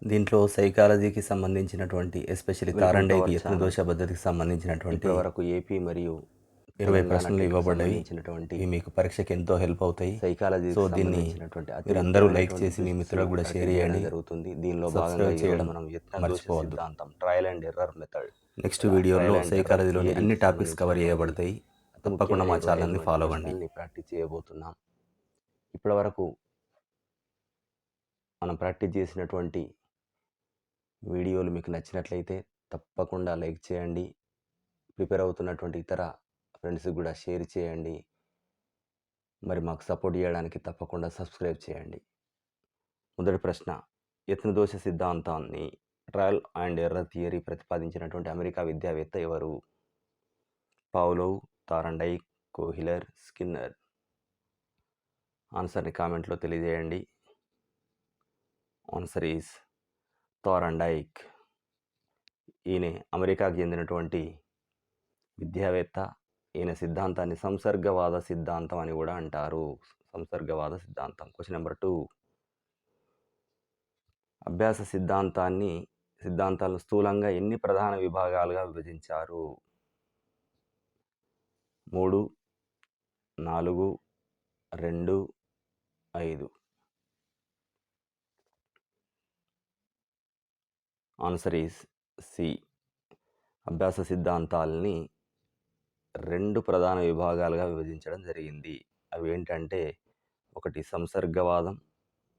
దీంట్లో సైకాలజీకి సంబంధించినటువంటి ఎస్పెషల్లీ తారండేకి యత్నదోష పద్ధతికి సంబంధించినటువంటి ఇప్పటివరకు ఏపీ మరియు 20 ప్రశ్నలు తెలంగాణకి ఇవ్వబడ్డాయి. సంబంధించినటువంటి ఇవి మీకు పరీక్షకి ఎంతో హెల్ప్ అవుతాయి. సైకాలజీకి సో దీన్ని సంబంధించినటువంటి అతి మీరందరూ లైక్ ముఖ్యమైనటువంటి చేసి మీ ట్విస్ట్స్ మిత్రులకు కూడా షేర్ చేయడం చేయండి. జరుగుతుంది. దీనిలో భాగంగా సబ్స్క్రైబ్ ఈరోజు చేయడం మనం యత్నదోష మర్చిపోవద్దు. సిద్ధాంతం trial and error method next వీడియోలో trial and error సైకాలజీలోని theory అన్ని కి టాపిక్స్ కవర్ సంబంధించినటువంటి చేయబడతాయి. అతి తప్పకుండా మా ఛానల్ని ముఖ్యమైనటువంటి ఫాలో అవ్వండి. ప్రశ్నల్ని ప్రాక్టీస్ చేయబోతున్నాం. ఇప్పటివరకు మనం ప్రాక్టీస్ చేసినటువంటి వీడియోలు మీకు నచ్చినట్లయితే తప్పకుండా లైక్ చేయండి. ప్రిపేర్ అవుతున్నటువంటి ఇతర ఫ్రెండ్స్కి కూడా షేర్ చేయండి. మరి మాకు సపోర్ట్ చేయడానికి తప్పకుండా సబ్స్క్రైబ్ చేయండి. మొదటి ప్రశ్న, యత్నదోష సిద్ధాంతాన్ని ట్రయల్ అండ్ ఎర్రర్ థియరీ ప్రతిపాదించినటువంటి అమెరికా విద్యావేత్త ఎవరు? Pavlov, Thorndike, Kohler, Skinner. ఆన్సర్ని కామెంట్లో తెలియజేయండి. Answer is Thorndike. ఈయన అమెరికాకు చెందినటువంటి విద్యావేత్త. ఈయన సిద్ధాంతాన్ని సంసర్గవాద సిద్ధాంతం అని కూడా అంటారు. సంసర్గవాద సిద్ధాంతం. క్వశ్చన్ నెంబర్ 2, అభ్యాస సిద్ధాంతాలను స్థూలంగా ఎన్ని ప్రధాన విభాగాలుగా విభజించారు? 3, 4, 2, 5. Answer is C. అభ్యాస సిద్ధాంతాలని 2 ప్రధాన విభాగాలుగా విభజించడం జరిగింది. అవి ఏంటంటే, 1 సంసర్గవాదం,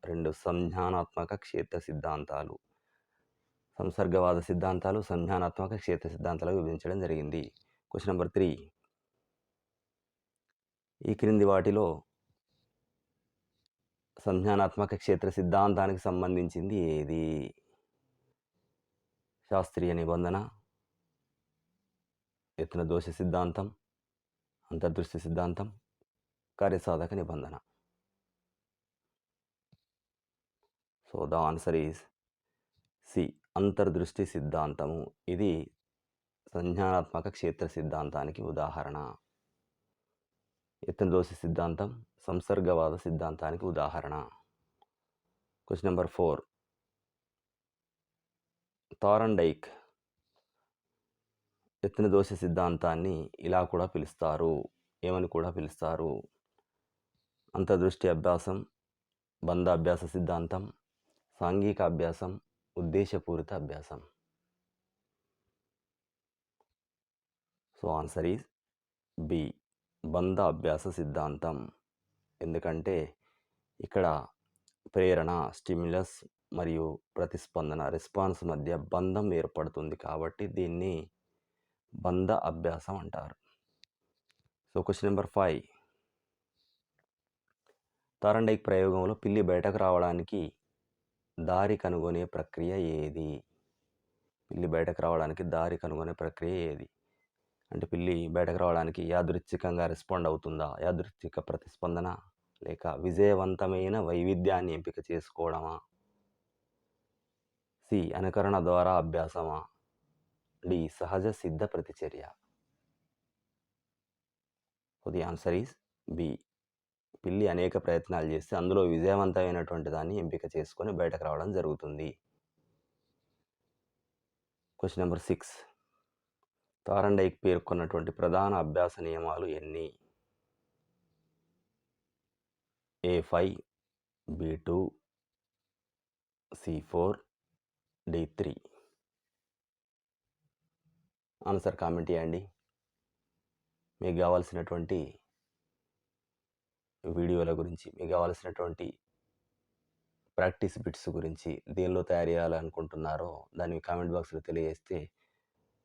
2 సంజ్ఞానాత్మక క్షేత్ర సిద్ధాంతాలు. సంసర్గవాద సిద్ధాంతాలు సంజ్ఞానాత్మక క్షేత్ర సిద్ధాంతాలుగా విభజించడం జరిగింది. క్వశ్చన్ నెంబర్ 3, ఈ క్రింది వాటిలో సంజ్ఞానాత్మక క్షేత్ర సిద్ధాంతానికి సంబంధించింది ఏది? శాస్త్రీయ నిబంధన, యత్నదోష సిద్ధాంతం, అంతర్దృష్టి సిద్ధాంతం, కార్యసాధక నిబంధన. So the answer is C, అంతర్దృష్టి సిద్ధాంతము. ఇది సంజ్ఞానాత్మక క్షేత్ర సిద్ధాంతానికి ఉదాహరణ. యత్నదోష సిద్ధాంతం సంసర్గవాద సిద్ధాంతానికి ఉదాహరణ. క్వశ్చన్ నెంబర్ 4, తారండైక్ యత్నదోష సిద్ధాంతాన్ని ఇలా కూడా పిలుస్తారు. ఏమని కూడా పిలుస్తారు? అంతర్దృష్టి అభ్యాసం, బంధ అభ్యాస సిద్ధాంతం, సాంఘిక అభ్యాసం, ఉద్దేశపూరిత అభ్యాసం. సో ఆన్సర్ ఈజ్ బి, బంధ అభ్యాస సిద్ధాంతం. ఎందుకంటే ఇక్కడ ప్రేరణ, స్టిమ్యులస్ మరియు ప్రతిస్పందన, రెస్పాన్స్ మధ్య బంధం ఏర్పడుతుంది కాబట్టి దీన్ని బంధ అభ్యాసం అంటారు. సో క్వశ్చన్ నెంబర్ 5, తారండైక్ ప్రయోగంలో పిల్లి బయటకు రావడానికి దారి కనుగొనే ప్రక్రియ ఏది? పిల్లి బయటకు రావడానికి దారి కనుగొనే ప్రక్రియ ఏది? అంటే పిల్లి బయటకు రావడానికి యాదృచ్ఛికంగా రెస్పాండ్ అవుతుందా, యాదృచ్ఛిక ప్రతిస్పందన, లేక విజయవంతమైన వైవిధ్యాన్ని ఎంపిక చేసుకోవడమా? సి, అనుకరణ ద్వారా అభ్యాసమా? డి, సహజ సిద్ధ ప్రతిచర్య. So the answer is B, పిల్లి అనేక ప్రయత్నాలు చేస్తే అందులో విజయవంతమైనటువంటి దాన్ని ఎంపిక చేసుకొని బయటకు రావడం జరుగుతుంది. క్వశ్చన్ నెంబర్ 6, తారండైక్ పేర్కొన్నటువంటి ప్రధాన అభ్యాస నియమాలు ఎన్ని? A5, B2, C4, D3. Answer comment చేయండి. మీకు కావాల్సినటువంటి వీడియోల గురించి, మీకు కావాల్సినటువంటి ప్రాక్టీస్ బిట్స్ గురించి, దేనిలో తయారు చేయాలనుకుంటున్నారో దాన్ని కామెంట్ బాక్స్లో తెలియజేస్తే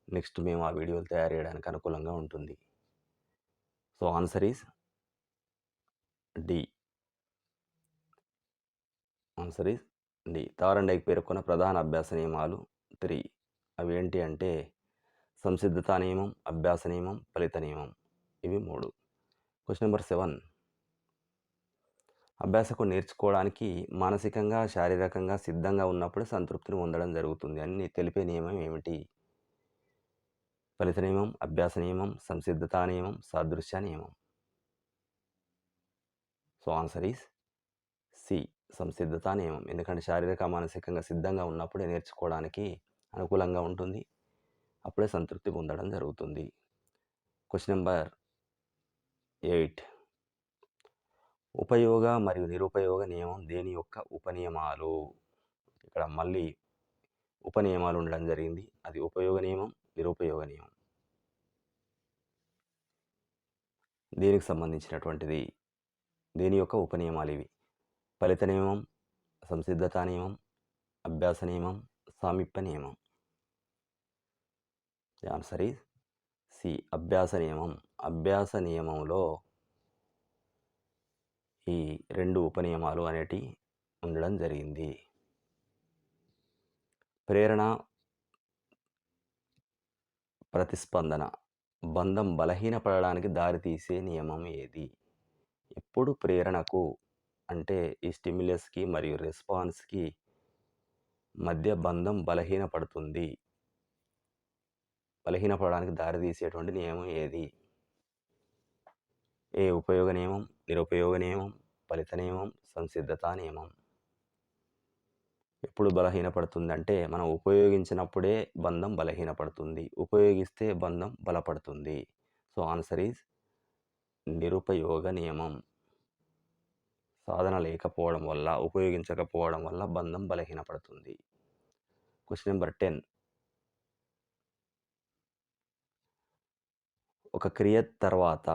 నెక్స్ట్ మేము ఆ వీడియోలు తయారు చేయడానికి అనుకూలంగా ఉంటుంది. So answer is D. Answer is D. Thorndike పేర్కొన్న ప్రధాన అభ్యాస నియమాలు 3. అవి ఏంటి అంటే సంసిద్ధతా నియమం, అభ్యాస నియమం, ఫలిత నియమం. ఇవి 3. క్వశ్చన్ నెంబర్ 7, అభ్యాసకు నేర్చుకోవడానికి మానసికంగా, శారీరకంగా సిద్ధంగా ఉన్నప్పుడు సంతృప్తిని పొందడం జరుగుతుంది అని తెలిపే నియమం ఏమిటి? ఫలిత నియమం, అభ్యాస నియమం, సంసిద్ధతా నియమం, సాదృశ్య నియమం. సో ఆన్సర్ ఈజ్ సి, సంసిద్ధత నియమం. ఎందుకంటే శారీరక, మానసికంగా సిద్ధంగా ఉన్నప్పుడే నేర్చుకోవడానికి అనుకూలంగా ఉంటుంది. అప్పుడే సంతృప్తి పొందడం జరుగుతుంది. Question number 8. ఉపయోగ మరియు నిరుపయోగ నియమం దేని యొక్క ఉపనియమాలు? ఇక్కడ మళ్ళీ ఉపనియమాలు ఉండడం జరిగింది. అది ఉపయోగ నియమం, నిరుపయోగ నియమం. దేనికి సంబంధించినటువంటిది? దేని యొక్క ఉపనియమాలు ఇవి? ఫలిత నియమం, సంసిద్ధత నియమం, అభ్యాస నియమం, సామీప్య నియమం. ది ఆన్సర్ ఈజ్ సి, అభ్యాస నియమం. అభ్యాస నియమంలో ఈ 2 ఉపనియమాలు అనేటివి ఉండడం జరిగింది. ప్రేరణ, ప్రతిస్పందన బంధం బలహీనపడడానికి దారితీసే నియమం ఏది? ఎప్పుడు ప్రేరణకు అంటే ఈ స్టిమ్యులస్కి మరియు రెస్పాన్స్కి మధ్య బంధం బలహీనపడుతుంది? బలహీనపడడానికి దారితీసేటువంటి నియమం ఏది? ఏ ఉపయోగ నియమం, నిరుపయోగ నియమం, ఫలిత నియమం, సంసిద్ధత నియమం. ఎప్పుడు బలహీనపడుతుందంటే మనం ఉపయోగించినప్పుడే బంధం బలహీనపడుతుంది, ఉపయోగిస్తే బంధం బలపడుతుంది. సో ఆన్సర్ ఈజ్ నిరుపయోగ నియమం. సాధన లేకపోవడం వల్ల, ఉపయోగించకపోవడం వల్ల బంధం బలహీనపడుతుంది. Question number 10. ఒక క్రియ తర్వాత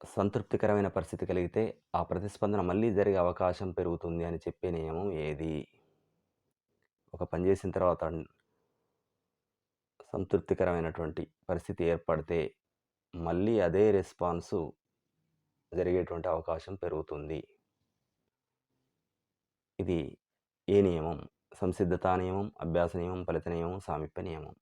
సంతృప్తికరమైన పరిస్థితి కలిగితే ఆ ప్రతిస్పందన మళ్ళీ జరిగే అవకాశం పెరుగుతుంది అని చెప్పే నియమం ఏది? ఒక పని చేసిన తర్వాత సంతృప్తికరమైనటువంటి పరిస్థితి ఏర్పడితే మళ్ళీ అదే రెస్పాన్సు జరిగేటువంటి అవకాశం పెరుగుతుంది. ఇది ఏ నియమం? సంసిద్ధతా నియమం, అభ్యాస నియమం, ఫలిత నియమం, సామీప్య నియమం.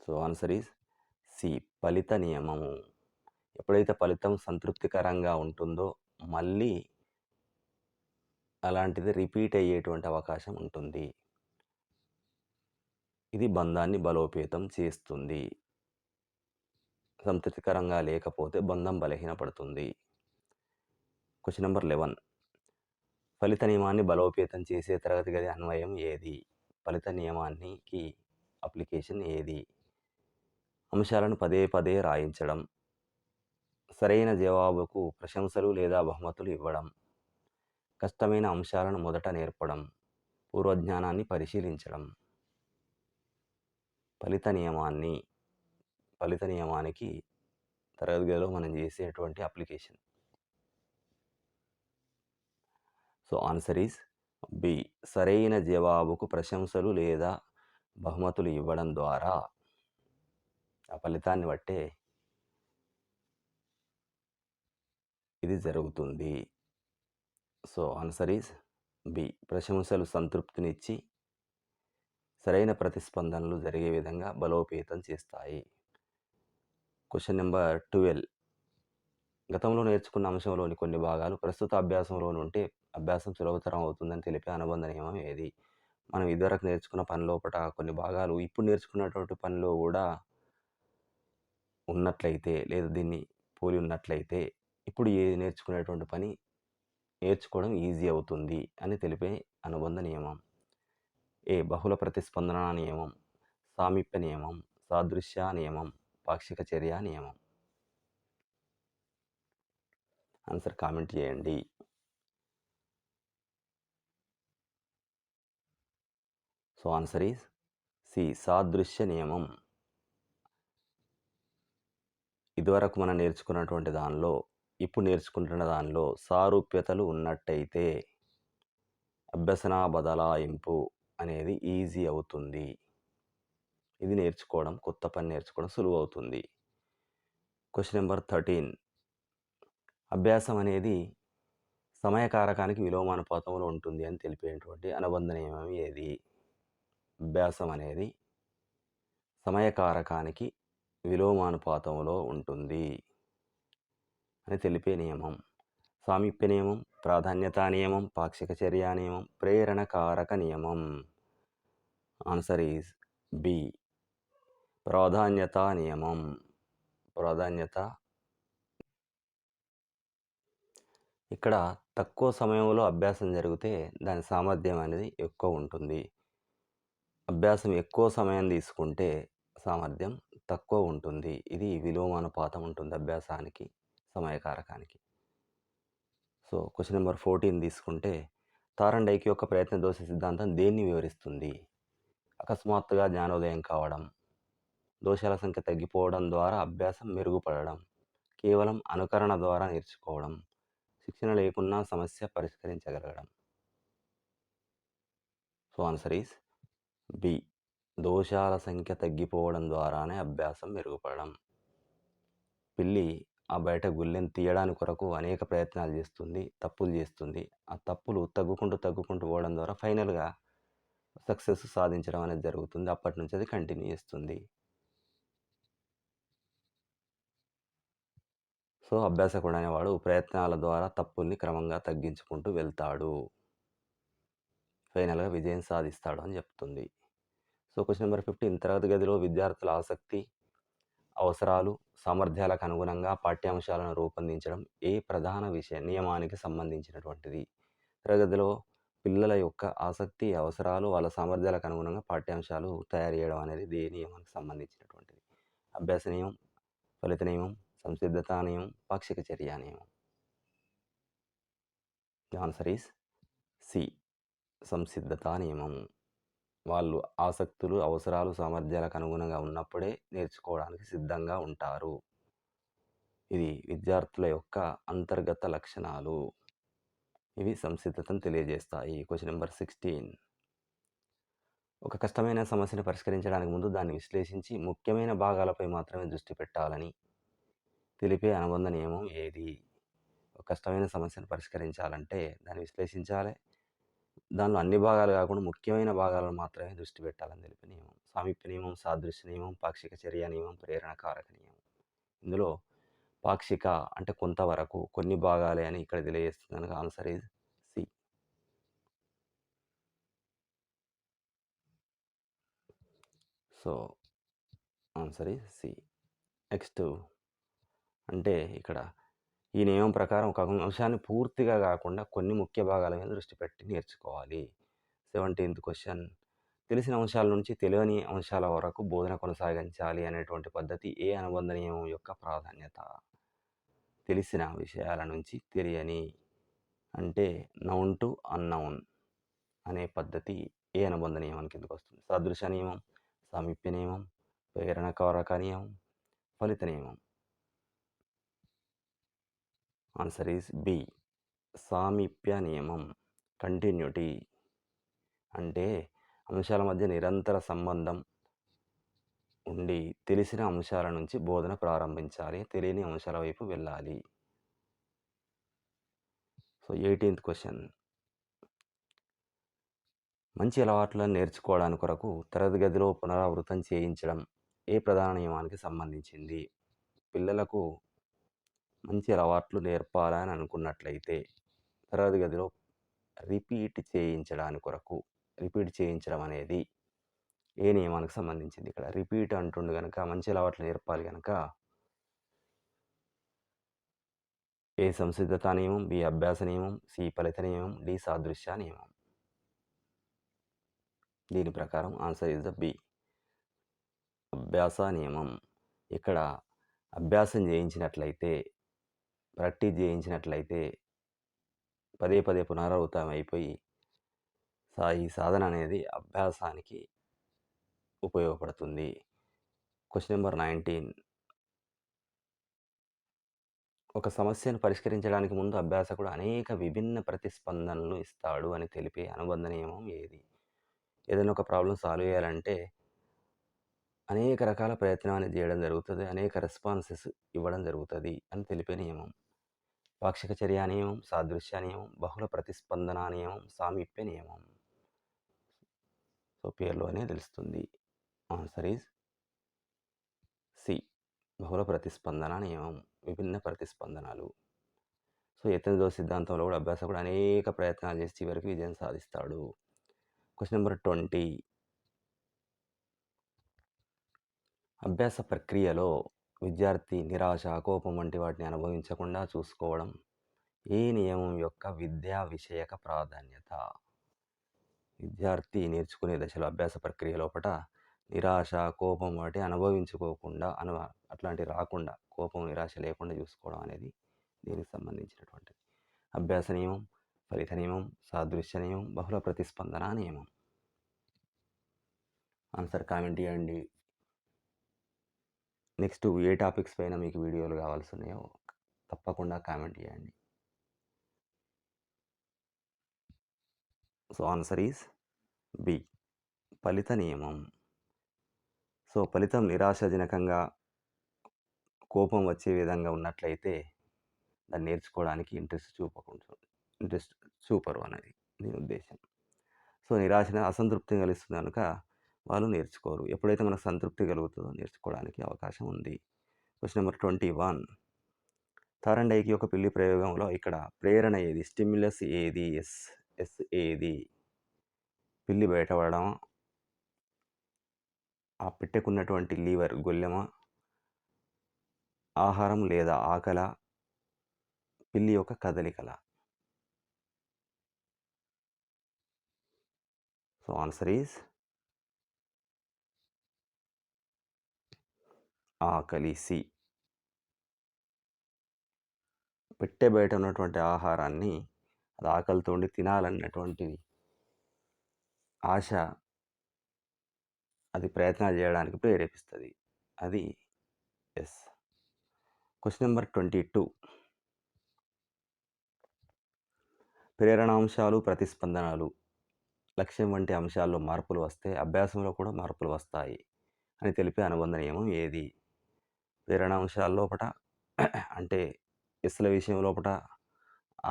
సో ఆన్సర్ ఈజ్ సి, ఫలిత నియమము. ఎప్పుడైతే ఫలితం సంతృప్తికరంగా ఉంటుందో మళ్ళీ అలాంటిది రిపీట్ అయ్యేటువంటి అవకాశం ఉంటుంది. ఇది బంధాన్ని బలోపేతం చేస్తుంది. సంతృప్తికరంగా లేకపోతే బంధం బలహీనపడుతుంది. Question number 11. ఫలిత నియమాన్ని బలోపేతం చేసే తరగతి గది అన్వయం ఏది? ఫలిత నియమానికి అప్లికేషన్ ఏది? అంశాలను పదే పదే రాయించడం, సరైన జవాబుకు ప్రశంసలు లేదా బహుమతులు ఇవ్వడం, కష్టమైన అంశాలను మొదట నేర్పడం, పూర్వజ్ఞానాన్ని పరిశీలించడం. ఫలిత నియమానికి తరగతి గదిలో మనం చేసేటువంటి application. So answer is B, సరైన జవాబుకు ప్రశంసలు లేదా బహుమతులు ఇవ్వడం ద్వారా ఆ ఫలితాన్ని బట్టే ఇది జరుగుతుంది. సో ఆన్సర్ ఈజ్ బి, ప్రశంసలు సంతృప్తినిచ్చి సరైన ప్రతిస్పందనలు జరిగే విధంగా బలోపేతం చేస్తాయి. Question number 12. గతంలో నేర్చుకున్న అంశంలోని కొన్ని భాగాలు ప్రస్తుత అభ్యాసంలో ఉంటే అభ్యాసం సులభతరం అవుతుందని తెలిపే అనుబంధ నియమం ఏది? మనం ఇదివరకు నేర్చుకున్న పని లోపల కొన్ని భాగాలు ఇప్పుడు నేర్చుకున్నటువంటి పనిలో కూడా ఉన్నట్లయితే లేదా దీన్ని పోలి ఉన్నట్లయితే ఇప్పుడు నేర్చుకునేటువంటి పని నేర్చుకోవడం ఈజీ అవుతుంది అని తెలిపే అనుబంధ నియమం. ఏ బహుళ ప్రతిస్పందన నియమం, సామీప్య నియమం, సాదృశ్య నియమం, పాక్షిక చర్య నియమం. ఆన్సర్ కామెంట్ చేయండి. సో ఆన్సర్ ఈజ్ సి, సాదృశ్య నియమం. ఇదివరకు మనం నేర్చుకున్నటువంటి దానిలో ఇప్పుడు నేర్చుకుంటున్న దానిలో సారూప్యతలు ఉన్నట్టయితే అభ్యసన బదలాయింపు అనేది ఈజీ అవుతుంది. ఇది నేర్చుకోవడం, కొత్త పని నేర్చుకోవడం సులువు అవుతుంది. Question number 13. అభ్యాసం అనేది సమయకారకానికి విలోమానుపాతంలో ఉంటుంది అని తెలిపేటువంటి అనుబంధ నియమం ఏది? అభ్యాసం అనేది సమయకారకానికి విలోమానుపాతంలో ఉంటుంది అని తెలిపే నియమం. సామీప్య నియమం, ప్రాధాన్యతా నియమం, పాక్షిక చర్య నియమం, ప్రేరణ కారక నియమం. ఆన్సర్ ఈజ్ బి, ప్రాధాన్యతా నియమం. ప్రాధాన్యత ఇక్కడ తక్కువ సమయంలో అభ్యాసం జరిగితే దాని సామర్థ్యం అనేది ఎక్కువ ఉంటుంది. అభ్యాసం ఎక్కువ సమయం తీసుకుంటే సామర్థ్యం తక్కువ ఉంటుంది. ఇది విలోమానుపాతం ఉంటుంది అభ్యాసానికి, సమయకారకానికి. సో, క్వెషన్ నంబర్ 14 తీసుకుంటే, తారండైకి యొక్క ప్రయత్న దోష సిద్ధాంతం దేన్ని వివరిస్తుంది? అకస్మాత్తుగా జ్ఞానోదయం కావడం, దోషాల సంఖ్య తగ్గిపోవడం ద్వారా అభ్యాసం మెరుగుపడడం, కేవలం అనుకరణ ద్వారా నేర్చుకోవడం, శిక్షణ లేకున్నా సమస్య పరిష్కరించగలగడం. So, answer is B. దోషాల సంఖ్య తగ్గిపోవడం ద్వారానే అభ్యాసం మెరుగుపడడం. పిల్లి ఆ బయట గుల్లెని తీయడానికి కొరకు అనేక ప్రయత్నాలు చేస్తుంది, తప్పులు చేస్తుంది. ఆ తప్పులు తగ్గుకుంటూ పోవడం ద్వారా ఫైనల్‌గా సక్సెస్ సాధించడం అనేది జరుగుతుంది. అప్పటినుంచి అది కంటిన్యూ చేస్తుంది. సో, అభ్యాసకుడు అనేవాడు ప్రయత్నాల ద్వారా తప్పుల్ని క్రమంగా తగ్గించుకుంటూ వెళ్తాడు. ఫైనల్‌గా విజయం సాధిస్తాడు అని చెప్తుంది. సో, క్వెషన్ నంబర్ 15 తరగతి గదిలో విద్యార్థుల ఆసక్తి, అవసరాలు, సామర్థ్యాలకు అనుగుణంగా పాఠ్యాంశాలను రూపొందించడం ఏ ప్రధాన నియమానికి సంబంధించినటువంటిది? తరగతిలో పిల్లల యొక్క ఆసక్తి, అవసరాలు, వాళ్ళ సామర్థ్యాలకు అనుగుణంగా పాఠ్యాంశాలు తయారు చేయడం అనేది ఏ నియమానికి సంబంధించినటువంటిది? అభ్యాస నియమం, ఫలిత నియమం, సంసిద్ధతా నియమం, పాక్షిక చర్య నియమం. The answer is C. సంసిద్ధతా నియమం. వాళ్ళు ఆసక్తులు, అవసరాలు, సామర్థ్యాలకు అనుగుణంగా ఉన్నప్పుడే నేర్చుకోవడానికి సిద్ధంగా ఉంటారు. ఇది విద్యార్థుల యొక్క అంతర్గత లక్షణాలు. ఇవి సంసిద్ధతను తెలియజేస్తాయి. Question number 16. ఒక కష్టమైన సమస్యను పరిష్కరించడానికి ముందు దాన్ని విశ్లేషించి ముఖ్యమైన భాగాలపై మాత్రమే దృష్టి పెట్టాలని తెలిపే అనుబంధ నియమం ఏది? ఒక కష్టమైన సమస్యను పరిష్కరించాలంటే దాన్ని విశ్లేషించాలి. దానిలో అన్ని భాగాలు కాకుండా ముఖ్యమైన భాగాలను మాత్రమే దృష్టి పెట్టాలని తెలిపే నియమం. సామీప్య నియమం, సాదృశ్య నియమం, పాక్షిక చర్య నియమం, ప్రేరణ కారక నియమం. ఇందులో పాక్షిక అంటే కొంతవరకు, కొన్ని భాగాలే అని ఇక్కడ తెలియజేస్తుంది కనుక answer is C. So, answer is C. Next అంటే ఇక్కడ ఈ నియమం ప్రకారం ఒక అంశాన్ని పూర్తిగా కాకుండా కొన్ని ముఖ్య భాగాల మీద దృష్టి పెట్టి నేర్చుకోవాలి. 17th question. తెలిసిన అంశాల నుంచి తెలియని అంశాల వరకు బోధన కొనసాగించాలి అనేటువంటి పద్ధతి ఏ అనుబంధ నియమం యొక్క ప్రాధాన్యత? తెలిసిన విషయాల నుంచి తెలియని అంటే నౌన్ టు అన్నౌన్ అనే పద్ధతి ఏ అనుబంధ నియమం కిందకు వస్తుంది? సదృశ నియమం, సామీప్య నియమం, ప్రేరణకారక నియమం, ఫలిత నియమం. Answer is B. సామీప్య నియమం. కంటిన్యూటీ అంటే అంశాల మధ్య నిరంతర సంబంధం ఉండి తెలిసిన అంశాల నుంచి బోధన ప్రారంభించాలి, తెలియని అంశాల వైపు వెళ్ళాలి. So, 18th question. మంచి అలవాట్లను నేర్చుకోవడానికి కొరకు తరగతి గదిలో పునరావృతం చేయించడం ఏ ప్రధాన నియమానికి సంబంధించింది? పిల్లలకు మంచి అలవాట్లు నేర్పాలని అనుకున్నట్లయితే తరగతి గదిలో రిపీట్ చేయించడం అనేది ఏ నియమానికి సంబంధించింది? ఇక్కడ రిపీట్ అంటుండు కనుక మంచి అలవాట్లు నేర్పాలి కనుక ఏ సంసిద్ధతా నియమం, బి అభ్యాస నియమం, సి ఫలిత నియమం, డి సాదృశ్య నియమం. దీని ప్రకారం ఆన్సర్ ఇస్ ద బి. అభ్యాస నియమం. ఇక్కడ అభ్యాసం చేయించినట్లయితే, ప్రాక్టీస్ చేయించినట్లయితే పదే పదే పునరావృతం అయిపోయి ఈ సాధన అనేది అభ్యాసానికి ఉపయోగపడుతుంది. Question number 19. ఒక సమస్యను పరిష్కరించడానికి ముందు అభ్యాసకుడు అనేక విభిన్న ప్రతిస్పందనలు ఇస్తాడు అని తెలిపే అనుబంధ నియమం ఏది? ఏదైనా ఒక ప్రాబ్లం సాల్వ్ చేయాలంటే అనేక రకాల ప్రయత్నం అనేది చేయడం జరుగుతుంది, అనేక రెస్పాన్సెస్ ఇవ్వడం జరుగుతుంది అని తెలిపే నియమం. పాక్షిక చర్య నియమం, సాదృశ్య నియమం, బహుళ ప్రతిస్పందన నియమం, సామీప్య నియమం. సో, పేర్లోనే తెలుస్తుంది. Answer is C. బహుళ ప్రతిస్పందన నియమం. విభిన్న ప్రతిస్పందనలు. సో, యత్నదో సిద్ధాంతంలో కూడా అభ్యాసకుడు అనేక ప్రయత్నాలు చేసి చివరికి విజయం సాధిస్తాడు. Question number 20. అభ్యాస ప్రక్రియలో విద్యార్థి నిరాశ, కోపం వంటి వాటిని అనుభవించకుండా చూసుకోవడం ఏ నియమం యొక్క విద్యా విషయక ప్రాధాన్యత? విద్యార్థి నేర్చుకునే దశలో అభ్యాస ప్రక్రియ లోపట నిరాశ, కోపం వాటి అనుభవించుకోకుండా అట్లాంటివి రాకుండా కోపం, నిరాశ లేకుండా చూసుకోవడం అనేది దీనికి సంబంధించినటువంటిది. అభ్యాస నియమం, ఫలిత నియమం, సాదృశ్య నియమం, బహుళ ప్రతిస్పందన నియమం. ఆన్సర్ కామెంట్ చేయండి. నెక్స్ట్ ఏ టాపిక్స్ పైన మీకు వీడియోలు కావాల్సి ఉన్నాయో తప్పకుండా కామెంట్ చేయండి. సో ఆన్సర్ ఈస్ బి, ఫలిత నియమం. సో ఫలితం నిరాశాజనకంగా, కోపం వచ్చే విధంగా ఉన్నట్లయితే దాన్ని నేర్చుకోవడానికి ఇంట్రెస్ట్ చూపరు అనేది దీని ఉద్దేశం. సో నిరాశ అసంతృప్తి కలుస్తుంది కనుక వాళ్ళు నేర్చుకోరు. ఎప్పుడైతే మనకు సంతృప్తి కలుగుతుందో నేర్చుకోవడానికి అవకాశం ఉంది. Question number 21. థారండైక్ యొక్క పిల్లి ప్రయోగంలో ఇక్కడ ప్రేరణ ఏది? స్టిమ్యులస్ ఏది? ఎస్ ఏది? పిల్లి బయటపడడం, ఆ పెట్టెకున్నటువంటి లీవర్ గొల్లెమ, ఆహారం లేదా ఆకల, పిల్లి యొక్క కదలికల? సో ఆన్సర్ ఈజ్ ఆకలి, సి. పెట్టె బయట ఉన్నటువంటి ఆహారాన్ని అది ఆకలితో తినాలన్నటువంటి ఆశ అది ప్రయత్నాలు చేయడానికి ప్రేరేపిస్తుంది. అది ఎస్. Question number 22. ప్రేరణాంశాలు, ప్రతిస్పందనలు, లక్ష్యం వంటి అంశాల్లో మార్పులు వస్తే అభ్యాసంలో కూడా మార్పులు వస్తాయి అని తెలిపే అనుబంధ నియమం ఏది? ప్రేరణాంశాల లోపట అంటే ఎస్ల విషయం లోపట,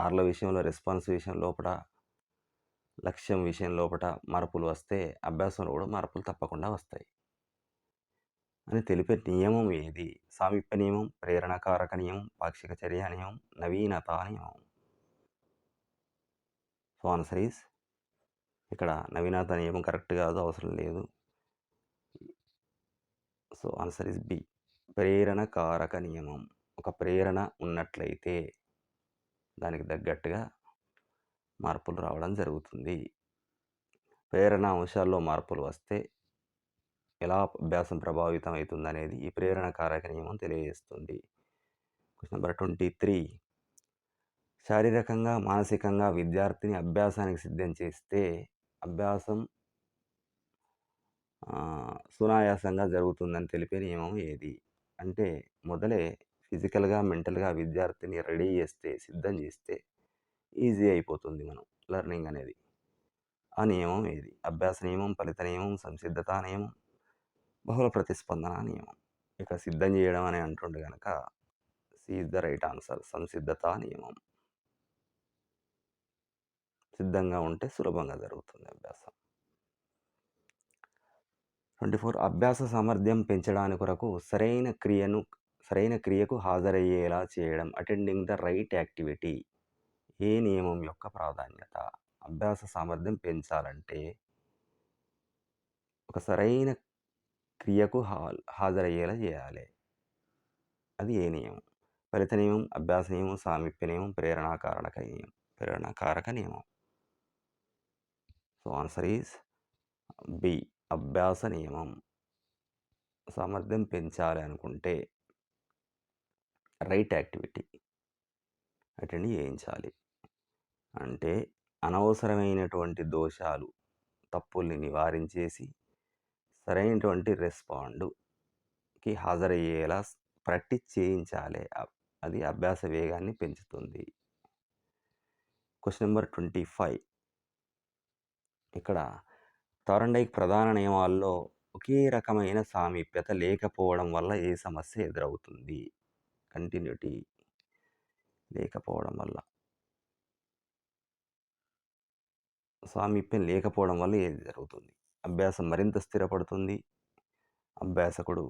ఆర్ల విషయంలో, రెస్పాన్స్ విషయం లోపట, లక్ష్యం విషయం లోపట మార్పులు వస్తే అభ్యాసంలో కూడా మార్పులు తప్పకుండా వస్తాయి అని తెలిపే నియమం ఏది? సామీప్య నియమం, ప్రేరణకారక నియమం, పాక్షిక చర్య నియమం, నవీనతా నియమం. సో ఆన్సర్ ఈస్ ఇక్కడ నవీనతా నియమం కరెక్ట్ కాదు, అవసరం లేదు. సో ఆన్సర్ ఈస్ బి, ప్రేరణకారక నియమం. ఒక ప్రేరణ ఉన్నట్లయితే దానికి తగ్గట్టుగా మార్పులు రావడం జరుగుతుంది. ప్రేరణ అంశాల్లో మార్పులు వస్తే ఎలా అభ్యాసం ప్రభావితం అవుతుందనేది ఈ ప్రేరణకారక నియమం తెలియజేస్తుంది. Question number 23. శారీరకంగా, మానసికంగా విద్యార్థిని అభ్యాసానికి సిద్ధం చేస్తే అభ్యాసం సునాయాసంగా జరుగుతుందని తెలిపే నియమం ఏది? అంటే మొదలే ఫిజికల్గా, మెంటల్గా విద్యార్థిని రెడీ చేస్తే, సిద్ధం చేస్తే ఈజీ అయిపోతుంది మనం లెర్నింగ్ అనేది. ఆ నియమం ఏది? అభ్యాస నియమం, ఫలిత నియమం, సంసిద్ధతా నియమం, బహుళ ప్రతిస్పందన నియమం. ఇక్కడ సిద్ధం చేయడం అని అంటుండే కనుక C is the right answer, సంసిద్ధతా నియమం. సిద్ధంగా ఉంటే సులభంగా జరుగుతుంది అభ్యాసం. 24. అభ్యాస సామర్థ్యం పెంచడానికి కొరకు సరైన క్రియకు హాజరయ్యేలా చేయడం, అటెండింగ్ ద రైట్ యాక్టివిటీ, ఏ నియమం యొక్క ప్రాధాన్యత? అభ్యాస సామర్థ్యం పెంచాలంటే ఒక సరైన క్రియకు హాజరయ్యేలా చేయాలి. అది ఏ నియమం? ఫలిత నియమం, అభ్యాస నియమం, సామీప్య నియమం, ప్రేరణాకారక నియమం. సో ఆన్సర్ ఈజ్ బి, అభ్యాస నియమం. సామర్థ్యం పెంచాలి అనుకుంటే రైట్ యాక్టివిటీ అటెండ్ చేయించాలి. అంటే అనవసరమైనటువంటి దోషాలు, తప్పుల్ని నివారించేసి సరైనటువంటి రెస్పాండ్కి హాజరయ్యేలా ప్రాక్టీస్ చేయించాలి. అది అభ్యాస వేగాన్ని పెంచుతుంది. Question number 25. ఇక్కడ థారండైక్ ప్రధాన నియమాల్లో ఒకే రకమైన సామీప్యత లేకపోవడం వల్ల ఏ సమస్య ఎదురవుతుంది? కంటిన్యూటీ లేకపోవడం వల్ల, సామీప్యం లేకపోవడం వల్ల ఏది జరుగుతుంది? అభ్యాసం మరింత స్థిరపడుతుంది, అభ్యాసకుడు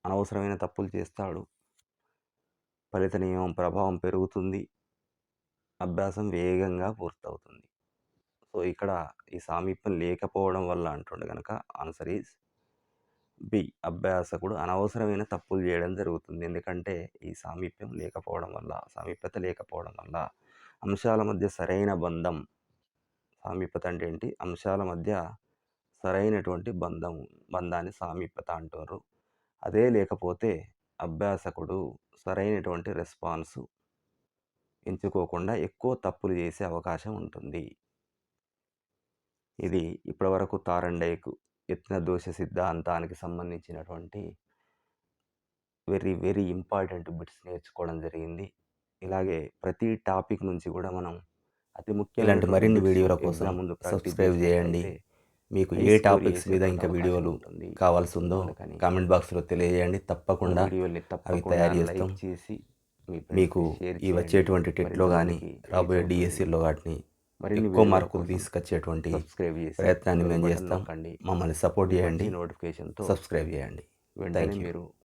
అనవసరమైన తప్పులు చేస్తాడు, ఫలిత నియమం ప్రభావం పెరుగుతుంది, అభ్యాసం వేగంగా పూర్తవుతుంది. సో ఇక్కడ ఈ సామీప్యం లేకపోవడం వల్ల అంటుండే కనుక ఆన్సర్ ఈజ్ బి, అభ్యాసకుడు అనవసరమైన తప్పులు చేయడం జరుగుతుంది. ఎందుకంటే ఈ సామీప్యత లేకపోవడం వల్ల అంశాల మధ్య సరైన బంధం. సామీప్యత అంటే ఏంటి? అంశాల మధ్య సరైనటువంటి బంధాన్ని సామీప్యత అంటారు. అదే లేకపోతే అభ్యాసకుడు సరైనటువంటి రెస్పాన్స్ ఎంచుకోకుండా ఎక్కువ తప్పులు చేసే అవకాశం ఉంటుంది. ఇది ఇప్పటివరకు తారండేకు యత్న దోష సిద్ధాంతానికి సంబంధించినటువంటి వెరీ వెరీ ఇంపార్టెంట్ బిట్స్ నేర్చుకోవడం జరిగింది. ఇలాగే ప్రతి టాపిక్ నుంచి కూడా మనం అతి ముఖ్యమైన ఇలాంటి మరిన్ని వీడియోల కోసం సబ్స్క్రైబ్ చేయండి. మీకు ఏ టాపిక్స్ మీద ఇంకా వీడియోలు కావాల్సి ఉందో కామెంట్ బాక్స్లో తెలియజేయండి. తప్పకుండా అవి తయారు చేస్తాం. మీకు ఈ వచ్చేటువంటి టెట్లో కానీ రాబోయే డిఎస్సిలో కానీ ఎక్కువ మార్కులు తీసుకొచ్చేటువంటి ప్రయత్నాన్ని మేము చేస్తాం. మమ్మల్ని సపోర్ట్ చేయండి, సబ్స్క్రైబ్ చేయండి. Thank you.